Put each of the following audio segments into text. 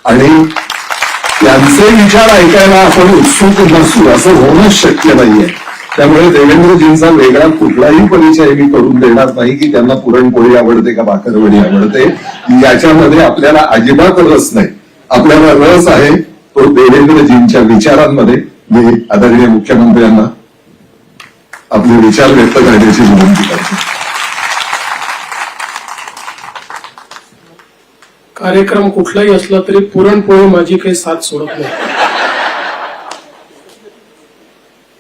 आणि त्यांचे विचार ऐकायला आपण उत्सुक नसू असं होणंच शक्य नाहीये. त्यामुळे देवेंद्रजींचा वेगळा कुठलाही परिचय मी करून देणार नाही की त्यांना पुरणपोळी आवडते का भाकरवडी आवडते, याच्यामध्ये आपल्याला अजिबात रस नाही. आपल्याला रस आहे तो देवेंद्रजींच्या विचारांमध्ये. मी आदरणीय मुख्यमंत्र्यांना आपले विचार व्यक्त करण्याची विनंती करतो. कार्यक्रम कुठलाही असला तरी पुरणपोळी माझी काही साथ सोडत नाही.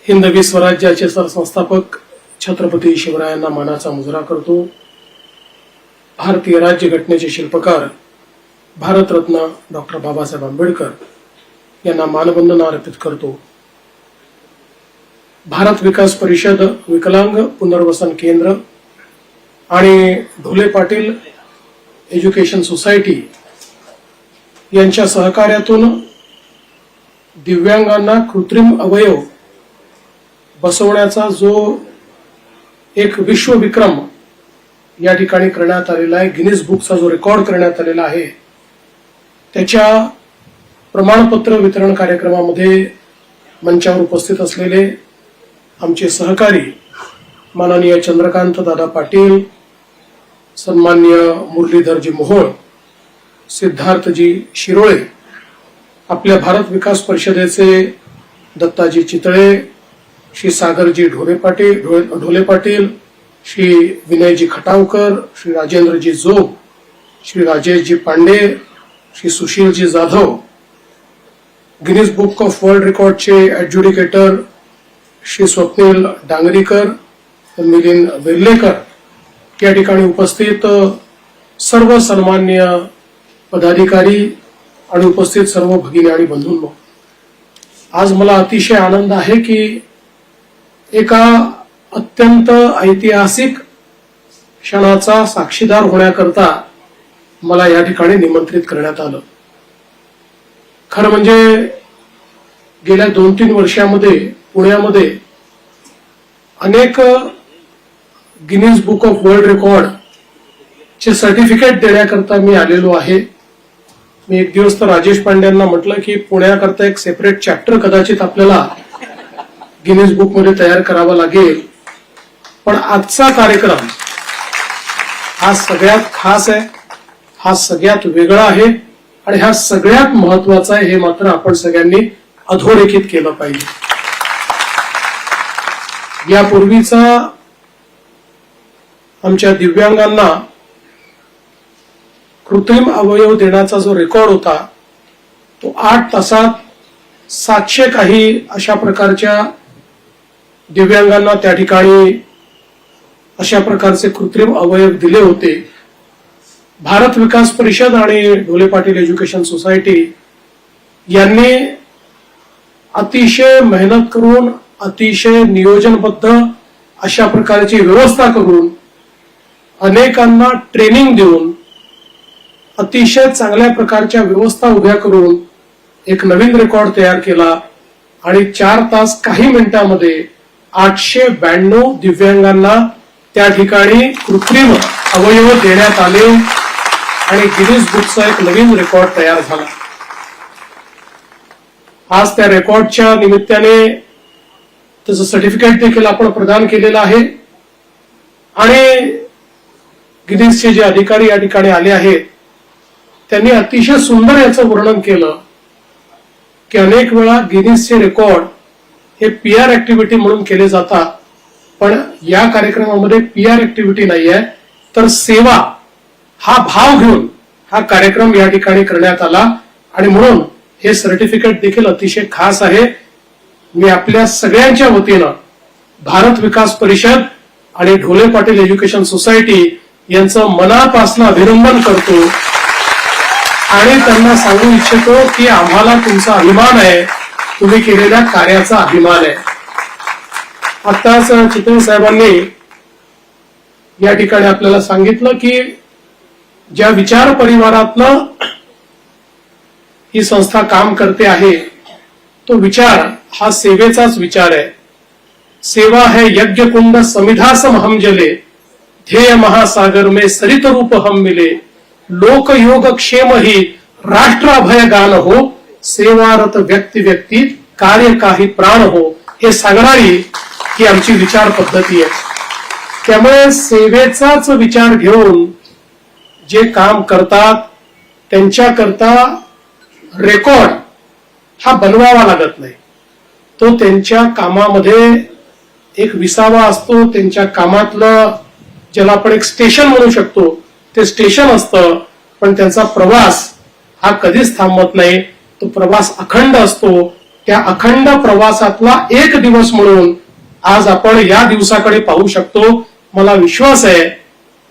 हिंदवी स्वराज्याचे सरसंस्थापक छत्रपती शिवरायांना मानाचा मुजरा करतो. भारतीय राज्यघटनेचे शिल्पकार भारतरत्न डॉक्टर बाबासाहेब आंबेडकर यांना मानवंदना अर्पित करतो. भारत विकास परिषद, विकलांग पुनर्वसन केंद्र आणि ढोले पाटील एज्युकेशन सोसायटी यांच्या सहकार्यातून दिव्यांगांना कृत्रिम अवयव बसवण्याचा जो एक विश्वविक्रम या ठिकाणी करण्यात आलेला आहे, गिनीज बुकचा जो रेकॉर्ड करण्यात आलेला आहे, त्याच्या प्रमाणपत्र वितरण कार्यक्रमामध्ये मंचावर उपस्थित असलेले आमचे सहकारी माननीय चंद्रकांत दादा पाटील, सन्माननीय मुरलीधरजी मोहोळ, सिद्धार्थजी शिरोळे, आपल्या भारत विकास परिषदेचे Dattaji Chitale, Shri Sagarji Dhole Patil, Shri Vinayji Khatavkar, Shri Rajendraji Jog, Shri Rajeshji Pande, Shri Sushilji Jadhav, Guinness book of world रेकॉर्डचे ऍडज्युडिकेटर श्री स्वप्नील डांगरीकर, मिलिंद वेर्लेकर, या ठिकाणी उपस्थित सर्व सन्मान्य पदाधिकारी आणि उपस्थित सर्व भगिनी आणि बंधूंनो, आज मला अतिशय आनंद आहे की एका अत्यंत ऐतिहासिक क्षणाचा साक्षीदार होण्याकरता मला या ठिकाणी निमंत्रित करण्यात आलं. खरं म्हणजे गेल्या 2-3 वर्षामध्ये पुण्यामध्ये अनेक Guinness book of world record चे सर्टिफिकेट देण्याकरता मी आलेलो आहे. मी एक दिवस तर राजेश पांड्यांना म्हटलं की पुण्याकरता एक सेपरेट चॅप्टर कदाचित आपल्याला गिनीज बुक मध्ये तयार करावा लागेल. पण आजचा कार्यक्रम हा सगळ्यात खास आहे, हा सगळ्यात वेगळा आहे आणि हा सगळ्यात महत्वाचा आहे, हे मात्र आपण सगळ्यांनी अधोरेखित केलं पाहिजे. यापूर्वीचा आमच्या दिव्यांगांना कृत्रिम अवयव देण्याचा जो रेकॉर्ड होता तो 8 तासात 700 काही अशा प्रकारच्या दिव्यांगांना त्या ठिकाणी अशा प्रकारचे कृत्रिम अवयव दिले होते. भारत विकास परिषद आणि ढोले पाटील एज्युकेशन सोसायटी यांनी अतिशय मेहनत करून, अतिशय नियोजनबद्ध अशा प्रकारची व्यवस्था करून, अनेकांना ट्रेनिंग देऊन, अतिशय चांगल्या प्रकारच्या व्यवस्था उभ्या करून एक नवीन रेकॉर्ड तयार केला आणि 4 तास काही मिनिटांमध्ये 892 दिव्यांगांना त्या ठिकाणी कृत्रिम अवयव देण्यात आले आणि गिनीज बुकचा एक नवीन रेकॉर्ड तयार झाला. आज त्या रेकॉर्डच्या निमित्ताने त्याचं सर्टिफिकेट देखील आपण प्रदान केलेलं आहे आणि गिनीजचे जे अधिकारी या ठिकाणी आले आहेत त्यांनी अतिशय सुंदर याचं वर्णन केलं की अनेक वेळा गिनीजचे रेकॉर्ड हे पीआर ऍक्टिव्हिटी म्हणून केले जातात, पण या कार्यक्रमामध्ये पीआर ऍक्टिव्हिटी नाही आहे, तर सेवा हा भाव घेऊन हा कार्यक्रम या ठिकाणी करण्यात आला आणि म्हणून हे सर्टिफिकेट देखील अतिशय खास आहे. मी आपल्या सगळ्यांच्या वतीनं भारत विकास परिषद आणि ढोले पाटील एज्युकेशन सोसायटी यांचं मनापासून अभिनंदन करतो आणि त्यांना सांगू इच्छितो की आम्हाला तुमचा अभिमान आहे, तुम्ही केलेल्या कार्याचा अभिमान आहे. आताच चितळे साहेबांनी या ठिकाणी आपल्याला सांगितलं की ज्या विचार परिवारातनं ही संस्था काम करते आहे तो विचार हा सेवेचाच विचार आहे. सेवा है यज्ञ कुंड समिधासम हम जले, ध्येय महासागर में सरित रूप हम मिले, लोक योग क्षेम ही राष्ट्र अभय गान हो, सेवारत व्यक्ती व्यक्ती कार्य काही प्राण हो, हे सांगणारी ही आमची विचार पद्धती आहे. त्यामुळे सेवेचाच विचार घेऊन जे काम करतात त्यांच्याकरता रेकॉर्ड हा बनवावा लागत नाही. तो त्यांच्या कामामध्ये एक विसावा असतो. त्यांच्या कामातलं ज्याला आपण एक स्टेशन म्हणू शकतो ते स्टेशन असतं. पण त्यांचा प्रवास हा कधीच थांबत नाही. तो प्रवास अखंड असतो. त्या अखंड प्रवासातला एक दिवस म्हणून आज आपण या दिवसाकडे पाहू शकतो. मला विश्वास आहे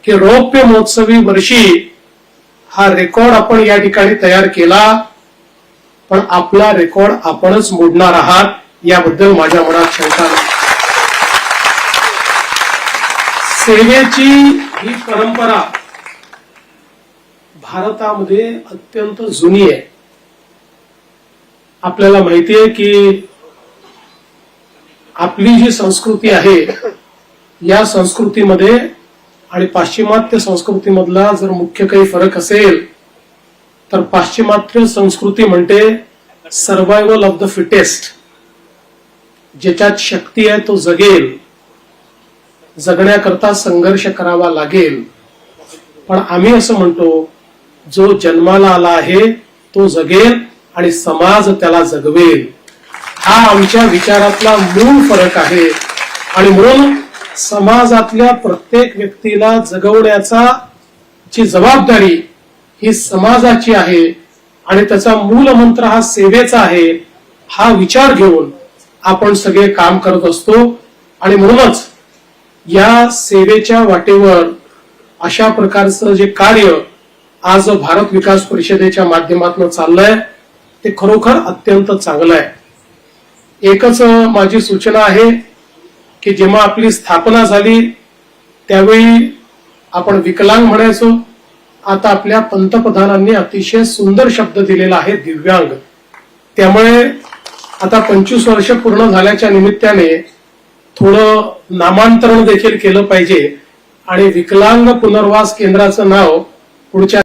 की रौप्य महोत्सवी वर्षी हा रेकॉर्ड आपण या ठिकाणी तयार केला, पण आपला रेकॉर्ड आपणच मोडणार आहात याबद्दल माझ्या मनात शंका नाही. सेवेची ही परंपरा भारतामध्ये अत्यंत जुनी आहे. आपल्याला माहिती आहे की आपली जी संस्कृती आहे या संस्कृतीमध्ये आणि पाश्चिमात्य संस्कृतीमधला जर मुख्य काही फरक असेल तर पाश्चिमात्य संस्कृती म्हणते सर्व्हायव्हल ऑफ द फिटेस्ट. ज्याच्यात शक्ती आहे तो जगेल, जगण्याकरता संघर्ष करावा लागेल. पण आम्ही असं म्हणतो जो जन्माला आला आहे तो जगेल आणि समाज त्याला जगवेल. हा आमच्या विचारातला मूळ फरक आहे. आणि म्हणून समाजातल्या प्रत्येक व्यक्तीला जगवण्याचा ची जबाबदारी ही समाजाची आहे आणि त्याचा मूल मंत्र हा सेवेचा आहे. हा विचार घेऊन आपण सगळे काम करत असतो. आणि म्हणूनच या सेवेच्या वाटेवर अशा प्रकारचं जे कार्य आज भारत विकास परिषदेच्या माध्यमातून चाललंय ते खरोखर अत्यंत चांगलं आहे. एकच माझी सूचना आहे की जेव्हा आपली स्थापना झाली त्यावेळी आपण विकलांग म्हणायचो. आता आपल्या पंतप्रधानांनी अतिशय सुंदर शब्द दिलेला आहे दिव्यांग. त्यामुळे आता 25 वर्ष पूर्ण झाल्याच्या निमित्ताने थोडं नामांतरण देखील केलं पाहिजे आणि विकलांग पुनर्वास केंद्राचं नाव पुढच्या